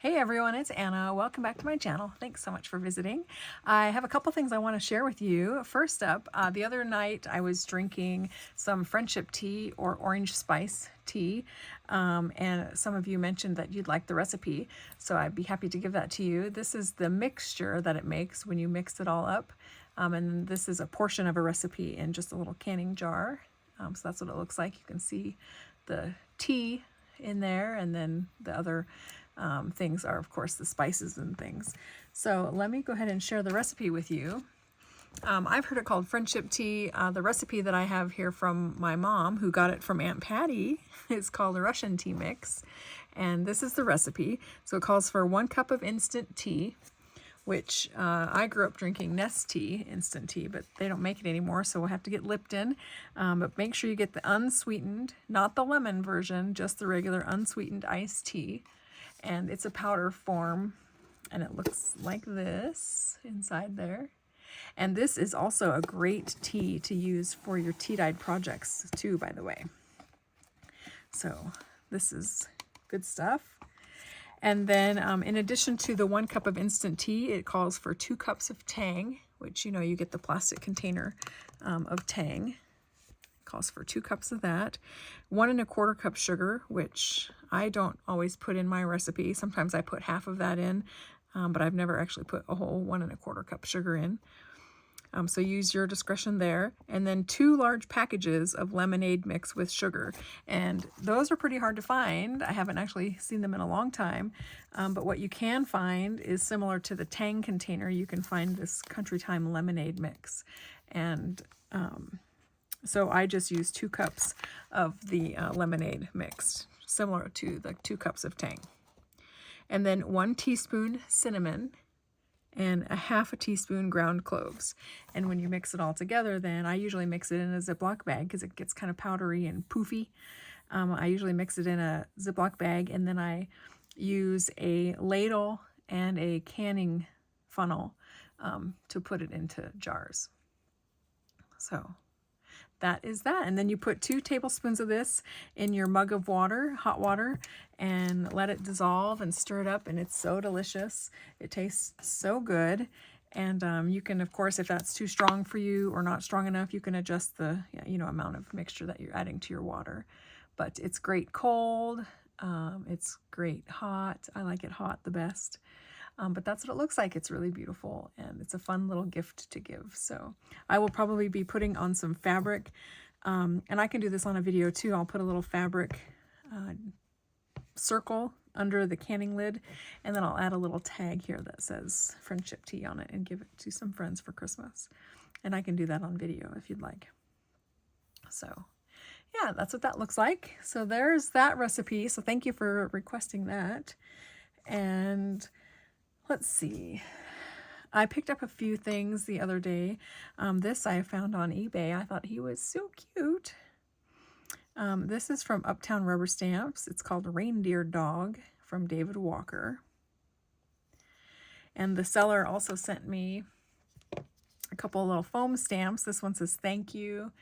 Hey everyone, it's Anna. Welcome back to my channel. Thanks so much for visiting. I have a couple things I want to share with you. First up, the other night I was drinking some friendship tea or orange spice tea, and some of you mentioned that you'd like the recipe, so I'd be happy to give that to you. This is the mixture that it makes when you mix it all up, and this is a portion of a recipe in just a little canning jar. So that's what it looks like. You can see the tea in there, and then the other things are, of course, the spices and things. So let me go ahead and share the recipe with you. I've heard it called friendship tea. The recipe that I have here from my mom, who got it from Aunt Patty, is called a Russian tea mix. And this is the recipe. So it calls for 1 cup of instant tea, which I grew up drinking Nestea instant tea, but they don't make it anymore, so we'll have to get Lipton. But make sure you get the unsweetened, not the lemon version, just the regular unsweetened iced tea. And it's a powder form, and it looks like this inside there. And this is also a great tea to use for your tea-dyed projects too, by the way. So this is good stuff. And then in addition to the 1 cup of instant tea, it calls for 2 cups of Tang, which, you know, you get the plastic container of Tang. Calls for 2 cups of that, 1 1/4 cup sugar, which I don't always put in my recipe. Sometimes I put half of that in, but I've never actually put a whole 1 1/4 cup sugar in. So use your discretion there. And then 2 large packages of lemonade mix with sugar. And those are pretty hard to find. I haven't actually seen them in a long time. But what you can find is similar to the Tang container. You can find this Country Time lemonade mix. And so I just use 2 cups of the lemonade mixed, similar to the 2 cups of Tang. And then 1 teaspoon cinnamon and a 1/2 teaspoon ground cloves. And when you mix it all together, then I usually mix it in a Ziploc bag because it gets kind of powdery and poofy. I usually mix it in a Ziploc bag, and then I use a ladle and a canning funnel to put it into jars. So that is that. And then you put 2 tablespoons of this in your mug of water, hot water, and let it dissolve and stir it up. And it's so delicious. It tastes so good. And you can, of course, if that's too strong for you or not strong enough, you can adjust the amount of mixture that you're adding to your water. But it's great cold. It's great hot. I like it hot the best. But that's what it looks like. It's really beautiful, and it's a fun little gift to give. So I will probably be putting on some fabric, and I can do this on a video too. I'll put a little fabric circle under the canning lid, and then I'll add a little tag here that says friendship tea on it and give it to some friends for Christmas. And I can do that on video if you'd like. So yeah, that's what that looks like. So there's that recipe. So thank you for requesting that. And let's see. I picked up a few things the other day. This I found on eBay. I thought he was so cute. This is from Uptown Rubber Stamps. It's called Reindeer Dog from David Walker. And the seller also sent me a couple of little foam stamps. This one says thank you,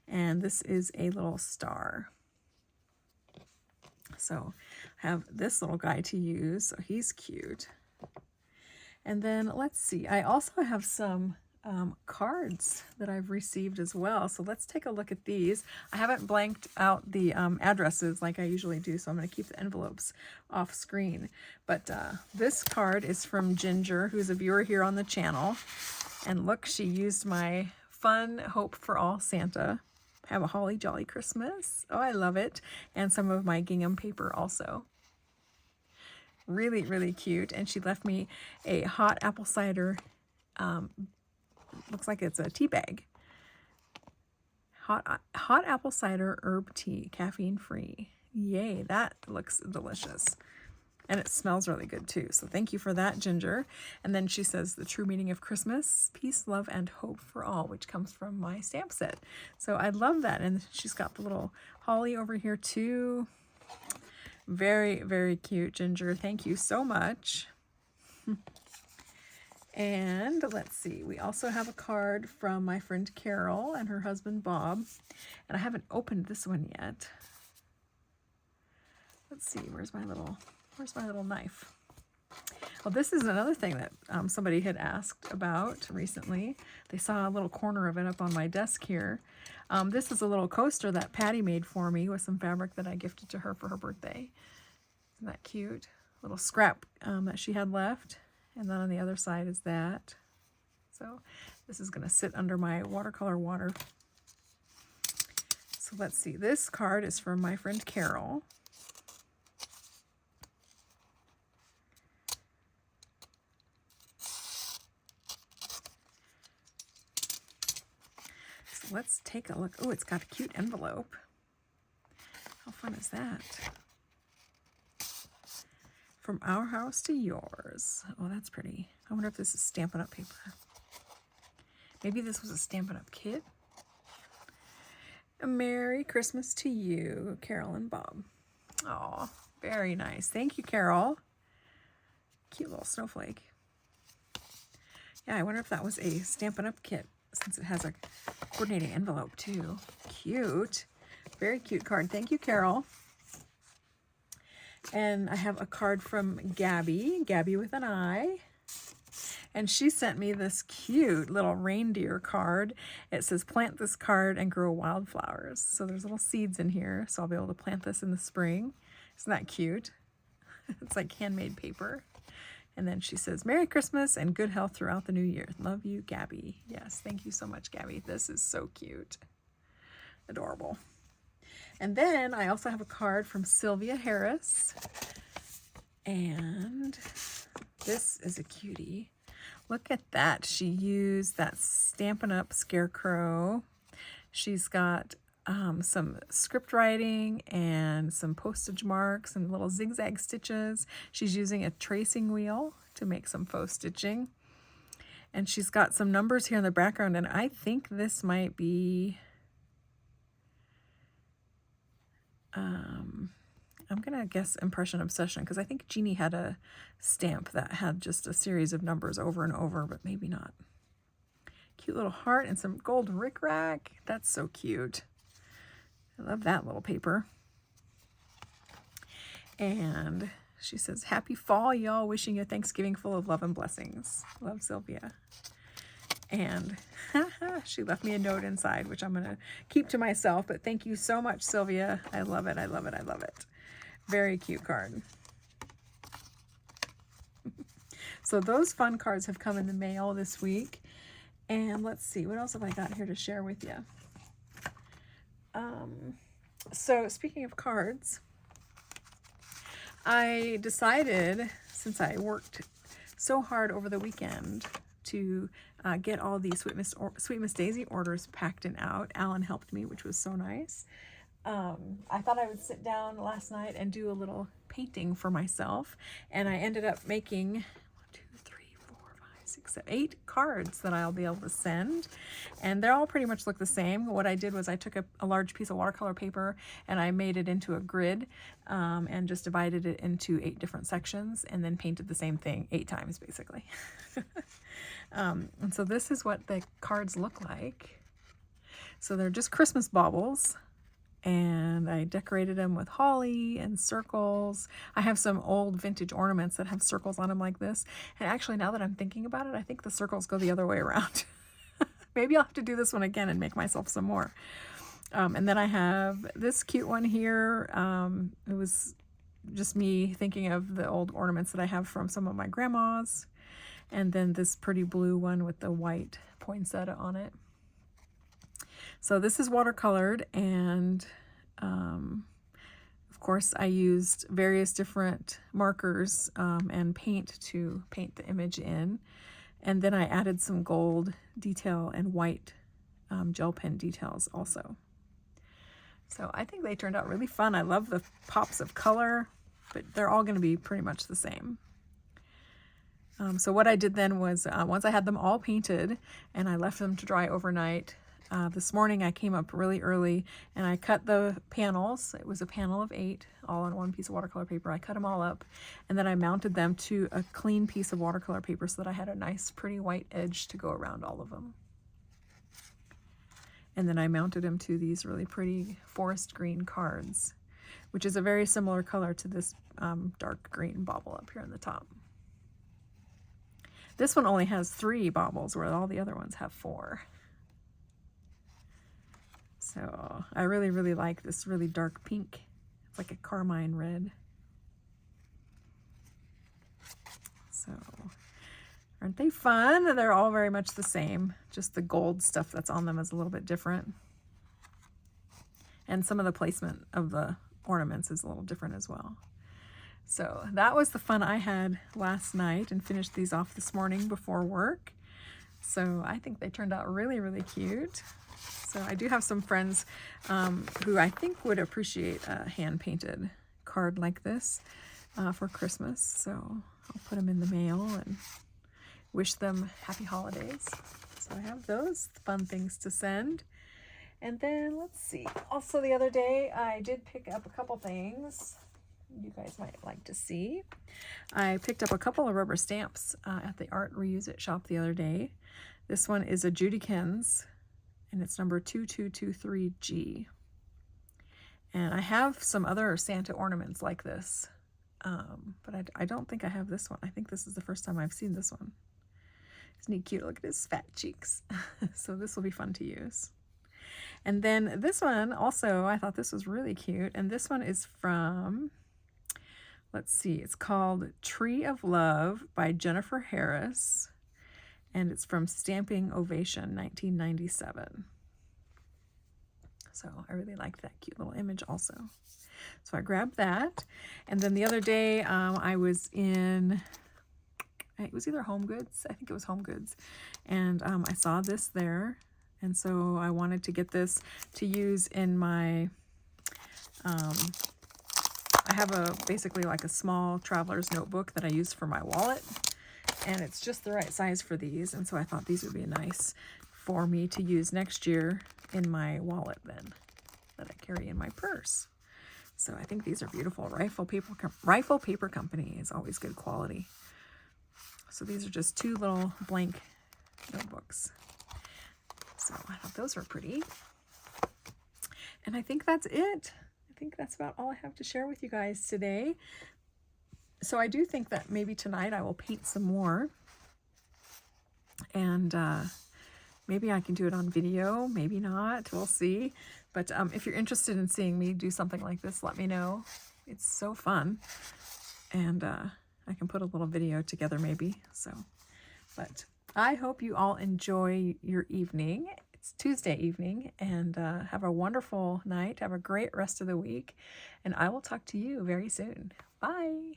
and this is a little star. So I have this little guy to use, so he's cute. And then let's see, I also have some cards that I've received as well. So let's take a look at these. I haven't blanked out the addresses like I usually do, so I'm going to keep the envelopes off screen. But this card is from Ginger, who's a viewer here on the channel. And look, she used my fun Hope for All Santa. Have a holly jolly Christmas. Oh, I love it. And some of my gingham paper also. Really, really cute. And she left me a hot apple cider, looks like it's a tea bag. Hot apple cider herb tea, caffeine free. Yay, that looks delicious. And it smells really good too. So thank you for that, Ginger. And then she says the true meaning of Christmas, peace, love, and hope for all, which comes from my stamp set. So I love that. And she's got the little holly over here too. Very, very cute, Ginger. Thank you so much. And let's see, we also have a card from my friend Carol and her husband Bob. And I haven't opened this one yet. Let's see, where's my little knife? Well, this is another thing that somebody had asked about recently. They saw a little corner of it up on my desk here. This is a little coaster that Patty made for me with some fabric that I gifted to her for her birthday. Isn't that cute? Little scrap that she had left. And then on the other side is that. So this is going to sit under my watercolor water. So let's see. This card is from my friend Carol. So let's take a look. Oh, it's got a cute envelope. How fun is that? From our house to yours. Oh, that's pretty. I wonder if this is Stampin' Up! Paper. Maybe this was a Stampin' Up! Kit. A Merry Christmas to you, Carol and Bob. Oh, very nice. Thank you, Carol. Cute little snowflake. Yeah, I wonder if that was a Stampin' Up! Kit, since it has a coordinating envelope too. Cute. Very cute card. Thank you, Carol. And I have a card from Gabby, Gabby with an I. And she sent me this cute little reindeer card. It says, plant this card and grow wildflowers. So there's little seeds in here, so I'll be able to plant this in the spring. Isn't that cute? It's like handmade paper. And then she says, Merry Christmas and good health throughout the new year. Love you, Gabby. Yes, thank you so much, Gabby. This is so cute. Adorable. And then I also have a card from Sylvia Harris. And this is a cutie. Look at that. She used that Stampin' Up! Scarecrow. She's got some script writing and some postage marks and little zigzag stitches. She's using a tracing wheel to make some faux stitching. And she's got some numbers here in the background, and I think this might be... I'm going to guess Impression Obsession, because I think Jeannie had a stamp that had just a series of numbers over and over, but maybe not. Cute little heart and some gold rickrack. That's so cute. I love that little paper. And she says, happy fall, y'all. Wishing you a Thanksgiving full of love and blessings. Love, Sylvia. And she left me a note inside, which I'm going to keep to myself. But thank you so much, Sylvia. I love it. I love it. I love it. Very cute card. So those fun cards have come in the mail this week. And let's see, what else have I got here to share with you? So speaking of cards, I decided, since I worked so hard over the weekend to get all these Sweet Miss Daisy orders packed and out. Alan helped me, which was so nice. I thought I would sit down last night and do a little painting for myself, and I ended up making 1, 2, 3, 4, 5, 6, 7, 8 cards that I'll be able to send, and they all pretty much look the same. What I did was I took a large piece of watercolor paper and I made it into a grid and just divided it into 8 different sections and then painted the same thing 8 times basically. And so this is what the cards look like. So they're just Christmas baubles, and I decorated them with holly and circles. I have some old vintage ornaments that have circles on them like this. And actually, now that I'm thinking about it, I think the circles go the other way around. Maybe I'll have to do this one again and make myself some more. And then I have this cute one here. It was just me thinking of the old ornaments that I have from some of my grandmas. And then this pretty blue one with the white poinsettia on it. So this is watercolored, and of course I used various different markers and paint to paint the image in. And then I added some gold detail and white gel pen details also. So I think they turned out really fun. I love the pops of color, but they're all going to be pretty much the same. So what I did then was, once I had them all painted and I left them to dry overnight, this morning I came up really early and I cut the panels. It was a panel of 8, all on one piece of watercolor paper. I cut them all up, and then I mounted them to a clean piece of watercolor paper so that I had a nice pretty white edge to go around all of them. And then I mounted them to these really pretty forest green cards, which is a very similar color to this dark green bauble up here on the top. This one only has 3 baubles where all the other ones have 4. So I really, really like this really dark pink. It's like a carmine red. So aren't they fun? They're all very much the same. Just the gold stuff that's on them is a little bit different. And some of the placement of the ornaments is a little different as well. So that was the fun I had last night, and finished these off this morning before work. So I think they turned out really, really cute. So I do have some friends who I think would appreciate a hand-painted card like this for Christmas. So I'll put them in the mail and wish them happy holidays. So I have those fun things to send. And then let's see. Also the other day I did pick up a couple things you guys might like to see. I picked up a couple of rubber stamps at the Art Reuse It shop the other day. This one is a Judykins, and it's number 2223G. And I have some other Santa ornaments like this, but I don't think I have this one. I think this is the first time I've seen this one. Isn't he cute? Look at his fat cheeks. So this will be fun to use. And then this one also, I thought this was really cute. And this one is from, let's see, it's called Tree of Love by Jennifer Harris. And it's from Stamping Ovation 1997. So I really like that cute little image also. So I grabbed that. And then the other day I was in, it was either Home Goods. I think it was Home Goods. And I saw this there. And so I wanted to get this to use in my, I have basically like a small traveler's notebook that I use for my wallet. And it's just the right size for these. And so I thought these would be nice for me to use next year in my wallet then, that I carry in my purse. So I think these are beautiful. Rifle Paper Company is always good quality. So these are just 2 little blank notebooks. So I thought those were pretty. And I think that's it. I think that's about all I have to share with you guys today. So I do think that maybe tonight I will paint some more. And maybe I can do it on video, maybe not. We'll see. But if you're interested in seeing me do something like this, let me know. It's so fun. And I can put a little video together maybe. So, but I hope you all enjoy your evening. It's Tuesday evening, and have a wonderful night. Have a great rest of the week, and I will talk to you very soon. Bye.